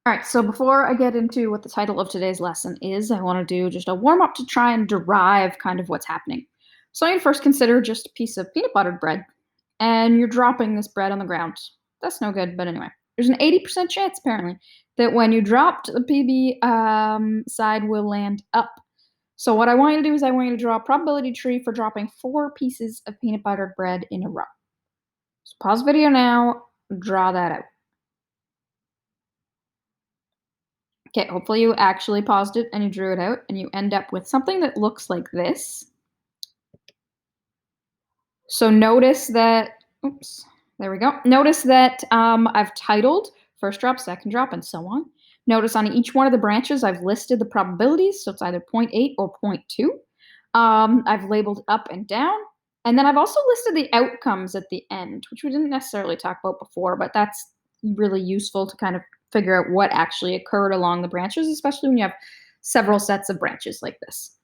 All right, so before I get into what the title of today's lesson is, I want to do just a warm up to try and derive kind of what's happening. So I need to first consider just a piece of peanut buttered bread, and you're dropping this bread on the ground. That's no good, but anyway, there's an 80% chance apparently that when you dropped the PB side will land up. So what I want you to do is I want you to draw a probability tree for dropping 4 pieces of peanut buttered bread in a row. So pause the video now, draw that out. Okay, hopefully you actually paused it and you drew it out and you end up with something that looks like this. So notice that, oops, there we go. Notice that I've titled first drop, second drop, and so on. Notice on each one of the branches, I've listed the probabilities. So it's either 0.8 or 0.2. I've labeled up and down. And then I've also listed the outcomes at the end, which we didn't necessarily talk about before, but that's really useful to kind of figure out what actually occurred along the branches, especially when you have several sets of branches like this.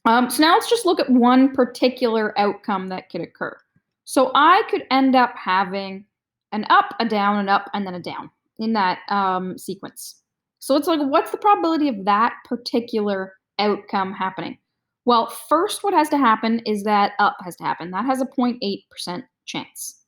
So now let's just look at one particular outcome that could occur. So I could end up having an up, a down, an up, and then a down in that sequence. So it's like, what's the probability of that particular outcome happening? Well, first, what has to happen is that up has to happen. That has a 0.8% chance.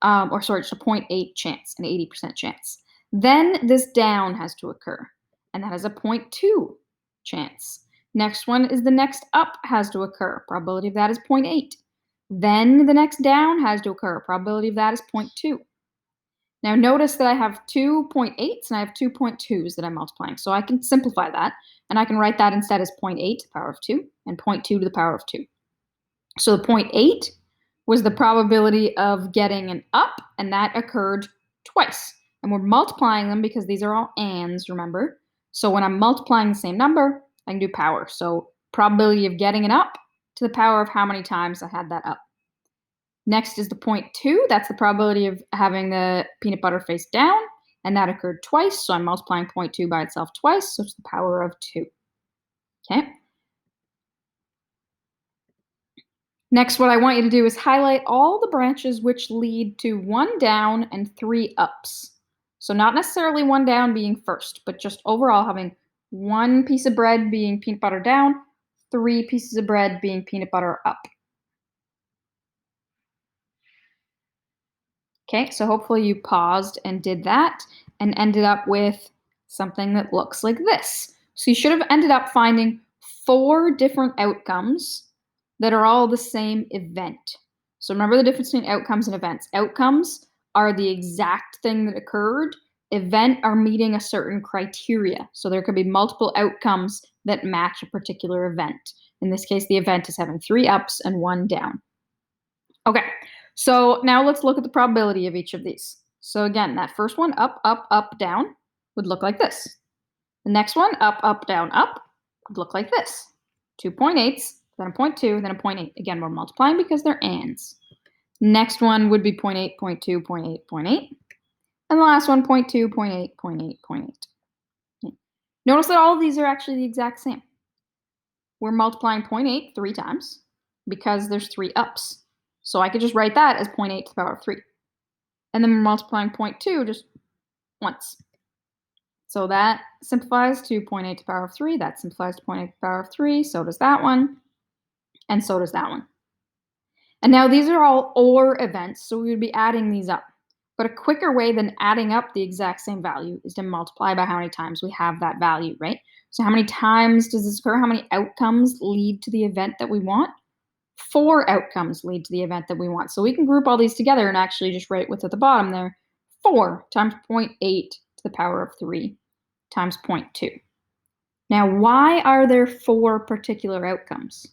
Or sorry, just a 0.8 chance, an 80% chance. Then this down has to occur, and that has a 0.2 chance. Next one is the next up has to occur. Probability of that is 0.8. Then the next down has to occur. Probability of that is 0.2. Now notice that I have 2 0.8s and I have 2 0.2s that I'm multiplying. So I can simplify that, and I can write that instead as 0.8 to the power of 2 and 0.2 to the power of 2. So the 0.8 was the probability of getting an up, and that occurred twice. And we're multiplying them because these are all ands, remember? So when I'm multiplying the same number, I can do power. So probability of getting an up to the power of how many times I had that up. Next is the 0.2. That's the probability of having the peanut butter face down, and that occurred twice. So I'm multiplying 0.2 by itself twice, so it's the power of 2. Okay. Next, what I want you to do is highlight all the branches which lead to 1 down and 3 ups. So not necessarily 1 down being first, but just overall having 1 piece of bread being peanut butter down, 3 pieces of bread being peanut butter up. Okay, so hopefully you paused and did that and ended up with something that looks like this. So you should have ended up finding 4 different outcomes that are all the same event. So remember the difference between outcomes and events. Outcomes are the exact thing that occurred. Event are meeting a certain criteria. So there could be multiple outcomes that match a particular event. In this case, the event is having 3 ups and 1 down. Okay, so now let's look at the probability of each of these. So again, that first one, up, up, up, down, would look like this. The next one, up, up, down, up, would look like this. 2 0.8s, then a 0.2, then a 0.8. Again, we're multiplying because they're ands. Next one would be 0.8, 0.2, 0.8, 0.8. And the last one, 0.2, 0.8, 0.8, 0.8. Notice that all of these are actually the exact same. We're multiplying 0.8 3 times because there's 3 ups. So I could just write that as 0.8 to the power of 3. And then we're multiplying 0.2 just once. So that simplifies to 0.8 to the power of 3. That simplifies to 0.8 to the power of 3. So does that one. And so does that one. And now these are all OR events, so we would be adding these up. But a quicker way than adding up the exact same value is to multiply by how many times we have that value, right? So how many times does this occur? How many outcomes lead to the event that we want? 4 outcomes lead to the event that we want. So we can group all these together and actually just write what's at the bottom there. 4 times 0.8 to the power of 3 times 0.2. Now, why are there 4 particular outcomes?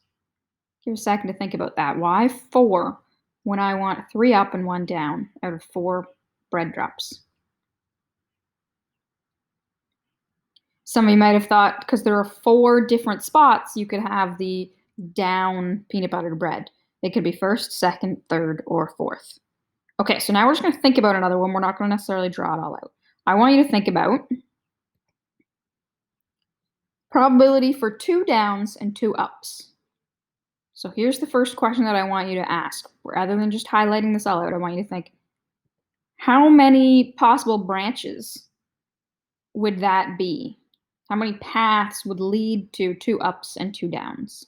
Give a second to think about that. Why 4 when I want 3 up and 1 down out of 4 bread drops? Some of you might have thought because there are 4 different spots, you could have the down peanut butter bread. It could be first, second, third, or fourth. Okay, so now we're just going to think about another one. We're not going to necessarily draw it all out. I want you to think about probability for 2 downs and 2 ups. So here's the first question that I want you to ask. Rather than just highlighting this all out, I want you to think, how many possible branches would that be? How many paths would lead to 2 ups and 2 downs?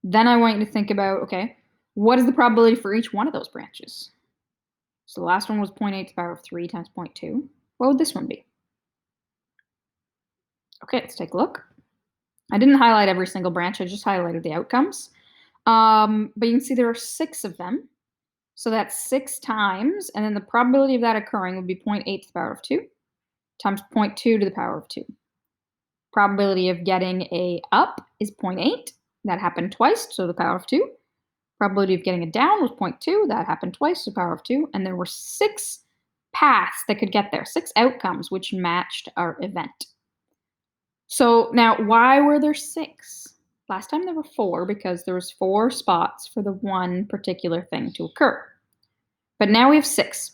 Then I want you to think about, okay, what is the probability for each one of those branches? So the last one was 0.8 to the power of 3 times 0.2. What would this one be? Okay, let's take a look. I didn't highlight every single branch, I just highlighted the outcomes. But you can see there are 6 of them. So that's 6 times, and then the probability of that occurring would be 0.8 to the power of 2 times 0.2 to the power of 2. Probability of getting a up is 0.8. That happened twice, so the power of 2. Probability of getting a down was 0.2. That happened twice, so the power of 2. And there were 6 paths that could get there, 6 outcomes which matched our event. So now, why were there 6? Last time there were 4 because there was 4 spots for the one particular thing to occur. But now we have 6.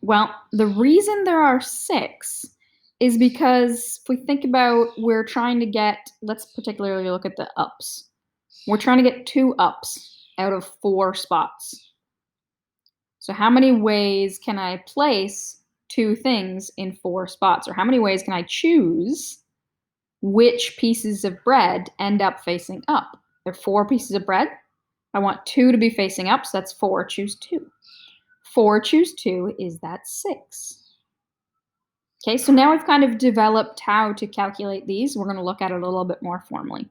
Well, the reason there are 6 is because if we think about, we're trying to get, let's particularly look at the ups. We're trying to get 2 ups out of 4 spots. So how many ways can I place 2 things in 4 spots? Or how many ways can I choose which pieces of bread end up facing up? There are 4 pieces of bread. I want 2 to be facing up, so that's 4. Choose 2. 4 choose 2 is that 6. Okay, so now we've kind of developed how to calculate these. We're going to look at it a little bit more formally.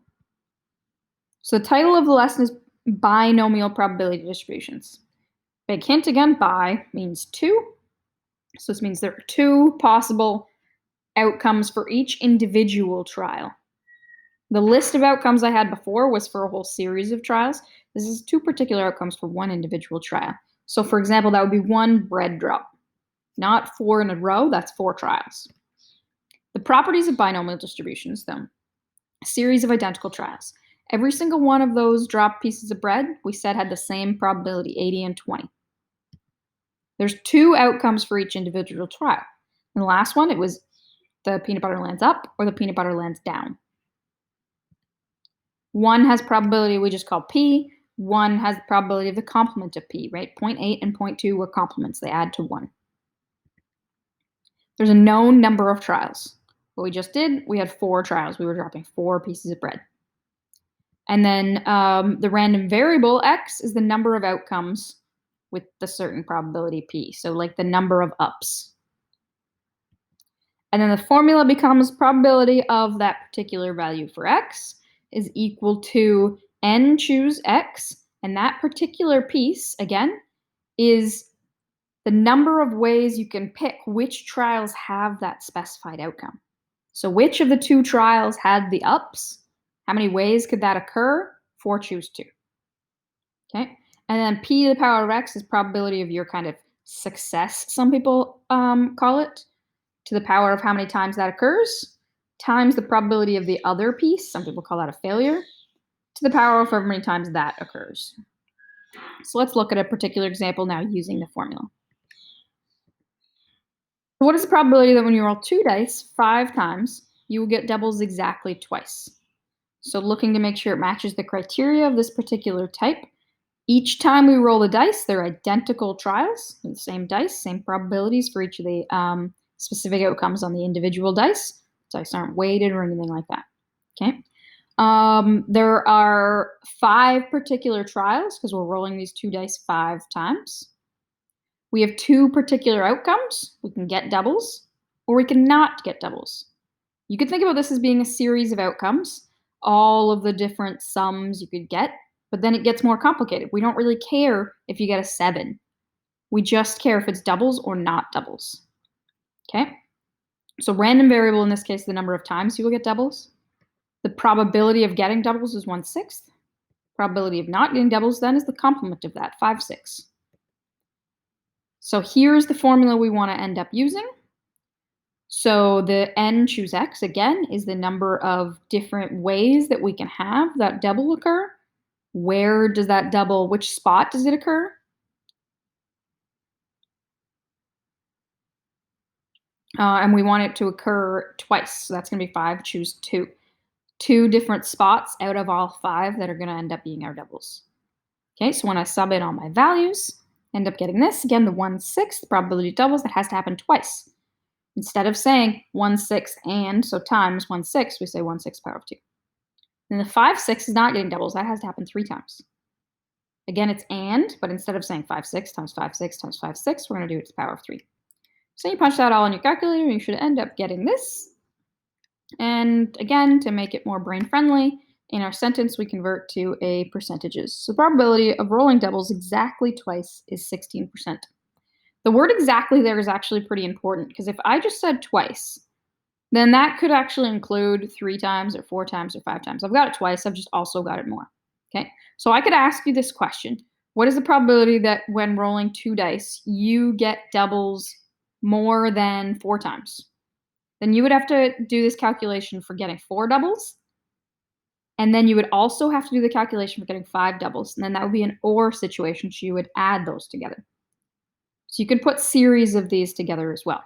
So the title of the lesson is Binomial Probability Distributions. Big hint again, bi means 2. So this means there are 2 possible outcomes for each individual trial. The list of outcomes I had before was for a whole series of trials. This is 2 particular outcomes for one individual trial. So for example, that would be 1 bread drop. Not 4 in a row, that's 4 trials. The properties of binomial distributions, though, a series of identical trials. Every single one of those drop pieces of bread, we said, had the same probability, 80 and 20. There's 2 outcomes for each individual trial. In the last one, it was the peanut butter lands up or the peanut butter lands down. One has probability we just call P. One has the probability of the complement of P, right? 0.8 and 0.2 were complements. They add to 1. There's a known number of trials. What we just did, we had 4 trials. We were dropping 4 pieces of bread. And then the random variable x is the number of outcomes with the certain probability P. So like the number of ups. And then the formula becomes probability of that particular value for x is equal to n choose x. And that particular piece, again, is the number of ways you can pick which trials have that specified outcome. So which of the 2 trials had the ups? How many ways could that occur? 4 choose 2. Okay, and then p to the power of x is probability of your kind of success, some people call it, to the power of how many times that occurs, times the probability of the other piece, some people call that a failure, to the power of how many times that occurs. So let's look at a particular example now using the formula. What is the probability that when you roll 2 dice 5 times, you will get doubles exactly twice? So looking to make sure it matches the criteria of this particular type, each time we roll the dice, they're identical trials, the same dice, same probabilities for each of the specific outcomes on the individual dice. Dice aren't weighted or anything like that. Okay. There are 5 particular trials because we're rolling these 2 dice 5 times. We have 2 particular outcomes. We can get doubles or we can not get doubles. You could think about this as being a series of outcomes, all of the different sums you could get, but then it gets more complicated. We don't really care if you get a 7. We just care if it's doubles or not doubles. Okay? So random variable, in this case, the number of times you will get doubles. The probability of getting doubles is 1/6. Probability of not getting doubles then is the complement of that, 5/6. So here's the formula we want to end up using. So the n choose x, again, is the number of different ways that we can have that double occur. Where does that double, which spot does it occur? And we want it to occur twice. So that's going to be 5, choose 2. 2 different spots out of all 5 that are going to end up being our doubles. Okay, so when I sub in all my values, End up getting this. Again, the 1/6 probability of doubles, that has to happen twice. Instead of saying 1/6 and, so times 1/6, we say 1/6 power of 2. And the 5/6 is not getting doubles. That has to happen 3 times. Again, it's and, but instead of saying 5/6 times 5/6 times 5/6, we're going to do it to the power of 3. So you punch that all in your calculator, and you should end up getting this. And again, to make it more brain friendly, in our sentence, we convert to a percentages. So the probability of rolling doubles exactly twice is 16%. The word exactly there is actually pretty important, because if I just said twice, then that could actually include 3 times or 4 times or 5 times. I've got it twice, I've just also got it more. Okay, so I could ask you this question. What is the probability that when rolling 2 dice, you get doubles more than 4 times? Then you would have to do this calculation for getting 4 doubles, and then you would also have to do the calculation for getting 5 doubles, and then that would be an OR situation, so you would add those together. So you could put series of these together as well.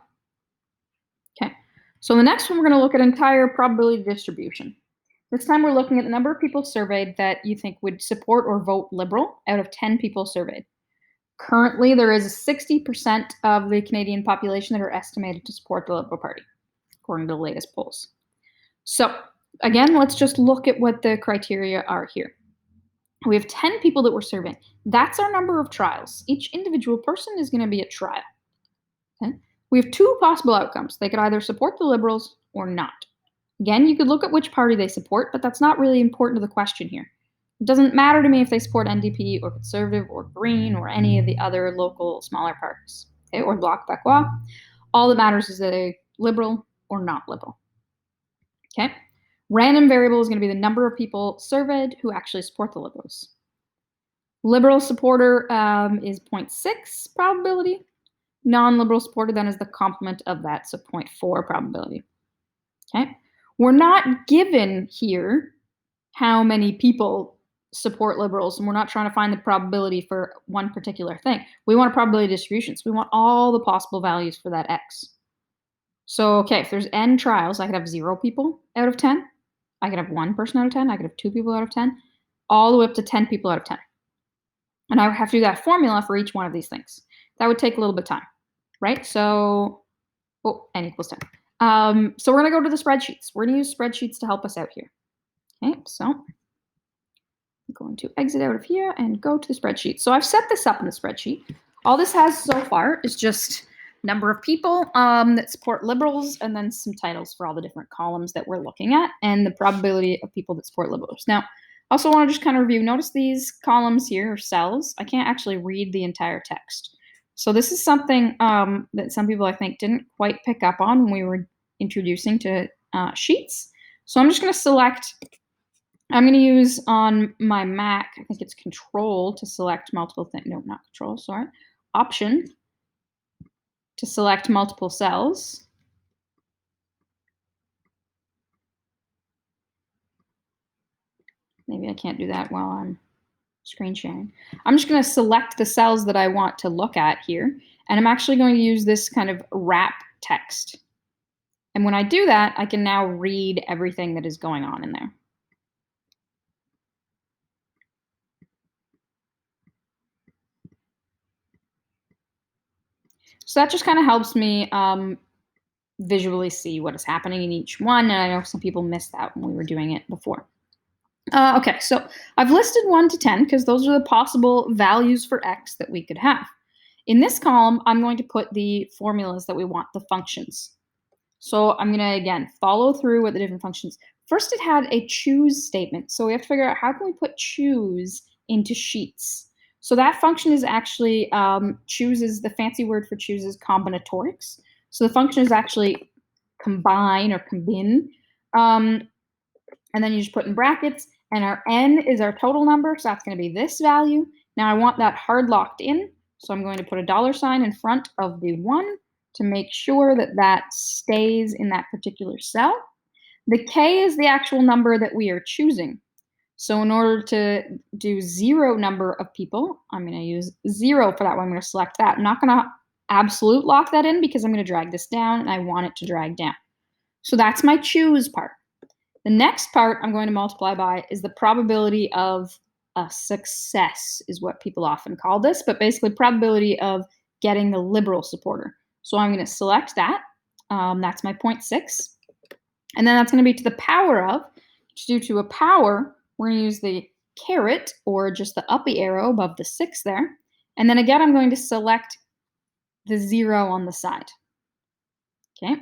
Okay, so the next one, we're going to look at entire probability distribution. This time we're looking at the number of people surveyed that you think would support or vote Liberal out of 10 people surveyed. Currently, there is 60% of the Canadian population that are estimated to support the Liberal Party, according to the latest polls. So again, let's just look at what the criteria are here. We have 10 people that we're surveying. That's our number of trials. Each individual person is going to be a trial. Okay? We have 2 possible outcomes. They could either support the Liberals or not. Again, you could look at which party they support, but that's not really important to the question here. It doesn't matter to me if they support NDP or Conservative or Green or any of the other local smaller parties, okay, or Bloc Québécois. All that matters is that they're Liberal or not Liberal. Okay? Random variable is going to be the number of people surveyed who actually support the Liberals. Liberal supporter is 0.6 probability. Non-Liberal supporter then is the complement of that, so 0.4 probability. Okay? We're not given here how many people support Liberals, and we're not trying to find the probability for one particular thing. We want a probability distribution, so we want all the possible values for that X. So, okay, if there's n trials, I could have 0 people out of 10. I could have 1 person out of 10. I could have 2 people out of 10, all the way up to 10 people out of 10. And I would have to do that formula for each one of these things. That would take a little bit of time, right? So, n equals 10. So we're going to go to the spreadsheets. We're going to use spreadsheets to help us out here. Okay, so I'm going to exit out of here and go to the spreadsheet. So I've set this up in the spreadsheet. All this has so far is just number of people that support Liberals, and then some titles for all the different columns that we're looking at, and the probability of people that support Liberals. Now, I also want to just kind of review. Notice these columns here, or cells. I can't actually read the entire text. So this is something that some people, I think, didn't quite pick up on when we were introducing to sheets. So I'm just going to select, I'm going to use on my Mac, I think it's Control to select multiple things. No, not Control, sorry. Option to select multiple cells. Maybe I can't do that while I'm screen sharing. I'm just going to select the cells that I want to look at here, and I'm actually going to use this kind of wrap text. And when I do that, I can now read everything that is going on in there. So that just kind of helps me visually see what is happening in each one, and I know some people missed that when we were doing it before. Okay, so I've listed 1 to 10 because those are the possible values for X that we could have. In this column, I'm going to put the formulas that we want, the functions. So I'm going to, again, follow through with the different functions. First, it had a choose statement. So we have to figure out how can we put choose into sheets. So that function is actually chooses, the fancy word for choose is combinatorics. So the function is actually combine or combine. And then you just put in brackets, and our n is our total number, so that's going to be this value. Now I want that hard locked in, so I'm going to put a $sign in front of the 1 to make sure that that stays in that particular cell. The k is the actual number that we are choosing. So in order to do 0 number of people, I'm going to use 0 for that one. I'm going to select that. I'm not going to absolute lock that in because I'm going to drag this down, and I want it to drag down. So that's my choose part. The next part I'm going to multiply by is the probability of a success is what people often call this, but basically probability of getting the Liberal supporter. So I'm going to select that. That's my 0.6. And then that's going to be to the power of, due to a power, we're going to use the caret or just the uppy arrow above the 6 there. And then again, I'm going to select the 0 on the side. Okay.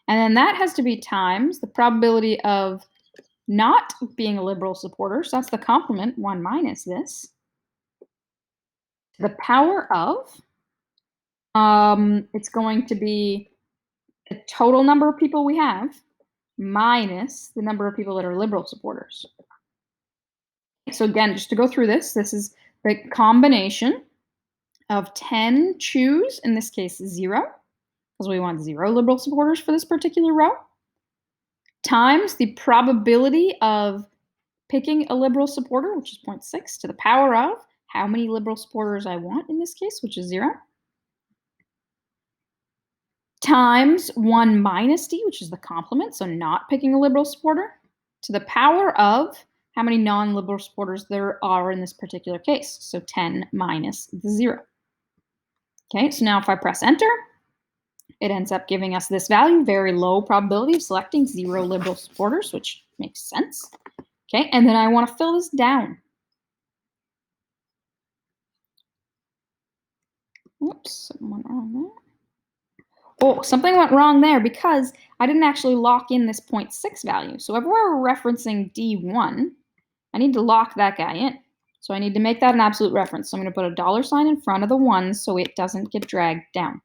And then that has to be times the probability of not being a Liberal supporter. So that's the complement, 1 minus this. The power of, it's going to be the total number of people we have minus the number of people that are Liberal supporters. So again, just to go through this is the combination of 10 choose, in this case 0, because we want 0 Liberal supporters for this particular row, times the probability of picking a Liberal supporter, which is 0.6, to the power of how many Liberal supporters I want in this case, which is 0, times 1 minus d, which is the complement, so not picking a Liberal supporter, to the power of how many non-Liberal supporters there are in this particular case, so 10 minus the 0. Okay, so now if I press enter, it ends up giving us this value, very low probability of selecting 0 Liberal supporters, which makes sense. Okay, and then I want to fill this down. Whoops, something went wrong there. Oh, something went wrong there because I didn't actually lock in this 0.6 value. So if we're referencing D1, I need to lock that guy in. So I need to make that an absolute reference. So I'm going to put a $sign in front of the 1 so it doesn't get dragged down.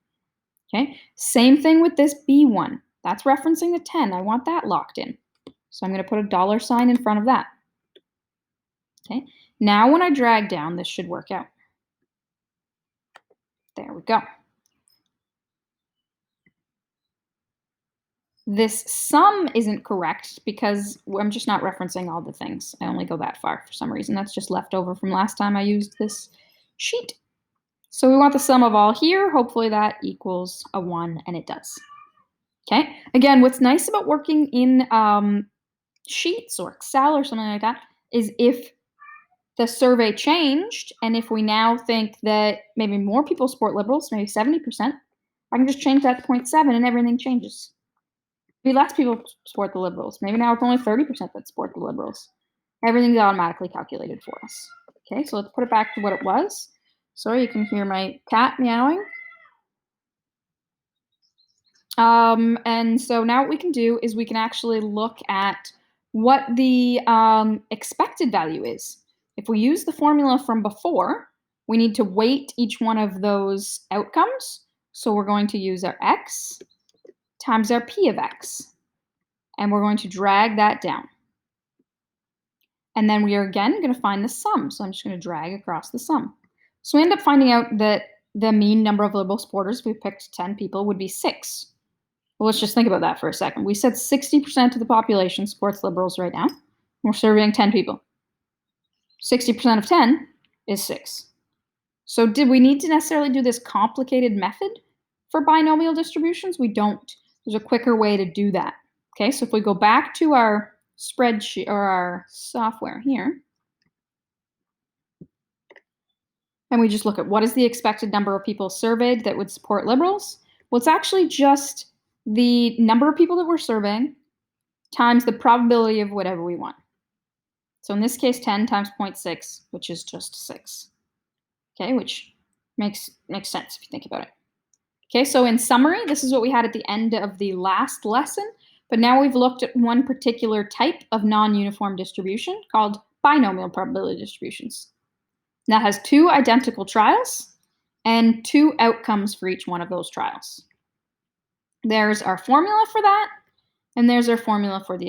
Okay, same thing with this B1. That's referencing the 10. I want that locked in. So I'm going to put a $sign in front of that. Okay, now when I drag down, this should work out. There we go. This sum isn't correct because I'm just not referencing all the things. I only go that far for some reason. That's just left over from last time I used this sheet. So we want the sum of all here. Hopefully that equals a 1, and it does. Okay. Again, what's nice about working in Sheets or Excel or something like that is if the survey changed, and if we now think that maybe more people support Liberals, maybe 70%, I can just change that to 0.7 and everything changes. Maybe less people support the Liberals. Maybe now it's only 30% that support the Liberals. Everything's automatically calculated for us. Okay, so let's put it back to what it was. Sorry, you can hear my cat meowing. And so now what we can do is we can actually look at what the expected value is. If we use the formula from before, we need to weight each one of those outcomes. So we're going to use our x times our p of x. And we're going to drag that down. And then we are again going to find the sum. So I'm just going to drag across the sum. So we end up finding out that the mean number of Liberal supporters, if we picked 10 people, would be 6. Well, let's just think about that for a second. We said 60% of the population supports Liberals right now. We're surveying 10 people. 60% of 10 is 6. So did we need to necessarily do this complicated method for binomial distributions? We don't. There's a quicker way to do that. Okay, so if we go back to our spreadsheet or our software here, and we just look at what is the expected number of people surveyed that would support Liberals, well, it's actually just the number of people that we're surveying times the probability of whatever we want. So in this case, 10 times 0.6, which is just 6. Okay, which makes sense if you think about it. Okay, so in summary, this is what we had at the end of the last lesson, but now we've looked at one particular type of non-uniform distribution called binomial probability distributions. That has 2 identical trials and 2 outcomes for each one of those trials. There's our formula for that, and there's our formula for the